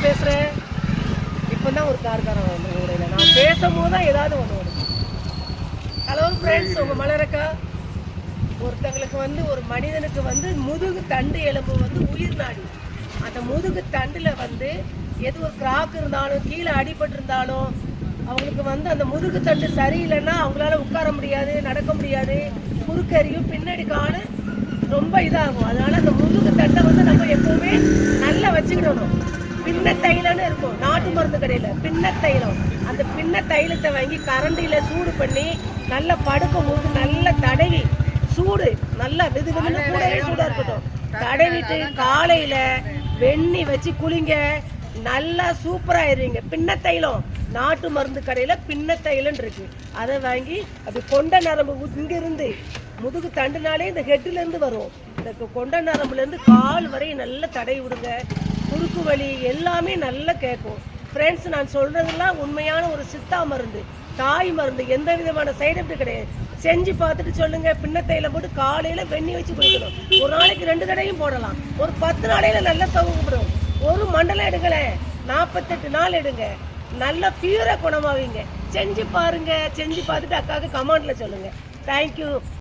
நான் பேசுகிறேன். இப்போ தான் ஒரு கார்காரம் வந்து நான் பேசும்போது தான் ஏதாவது ஒன்று வரும். ஹலோ ஃப்ரெண்ட்ஸ், உங்கள் மலரக்கா. ஒருத்தங்களுக்கு வந்து ஒரு மனிதனுக்கு வந்து முதுகு தண்டு எலும்பு வந்து உயிர் நாடி. அந்த முதுகு தண்டில் வந்து எது ஒரு கிராக் இருந்தாலும் கீழே அடிபட்டு இருந்தாலும் அவங்களுக்கு வந்து அந்த முதுகு தண்டு சரியில்லைன்னா அவங்களால உட்கார முடியாது, நடக்க முடியாது, குறுக்கறியும் பின்னாடி காணு ரொம்ப இதாகும். அதனால அந்த முதுகு தண்டை வந்து நம்ம எப்பவுமே நல்லா வச்சுக்கிடணும். பின்ன தைலம்னு இருக்கும் நாட்டு மருந்து கடையில், பின்ன தைலம். அந்த பின்ன தைலத்தை வாங்கி கரண்டியில் சூடு பண்ணி நல்லா படுக்கும் போது நல்லா தடவி சூடு நல்லா வெது வெதுன்னு கூடவே சூடாக இருக்கட்டும் தடவிட்டு காலையில் வெண்ணி வச்சு குளிங்க, நல்லா சூப்பராகிடுவீங்க. பின்ன தைலம் நாட்டு மருந்து கடையில் பின்ன தைலன்னு இருக்கு. அதை வாங்கி அது கொண்ட நரம்பு இங்கிருந்து முதுகு தண்டுனாலே இந்த ஹெட்டிலேருந்து வரும். இந்த கொண்ட நரம்புலேருந்து கால் வரை நல்லா தடவி விடுங்க. குறுக்கு வலி எல்லாமே நல்லா கேட்கும். ஃப்ரெண்ட்ஸ், நான் சொல்கிறதெல்லாம் உண்மையான ஒரு சித்தா மருந்து, தாய் மருந்து. எந்த விதமான சைடு எஃபெக்ட் கிடையாது. செஞ்சு பார்த்துட்டு சொல்லுங்கள். பின்னத்தையில் போட்டு காலையில் வெண்ணி வச்சு குடிக்கணும். ஒரு நாளைக்கு 2 தடவையும் போடலாம். ஒரு 10 நாளையில் நல்லா சவுக்கப்படும். ஒரு மண்டலம் எடுங்களேன், 48 நாள் எடுங்க, நல்லா பியூராக குணமாவீங்க. செஞ்சு பாருங்கள். செஞ்சு பார்த்துட்டு அக்காவுக்கு கமெண்ட்டில் சொல்லுங்கள். தேங்க்யூ.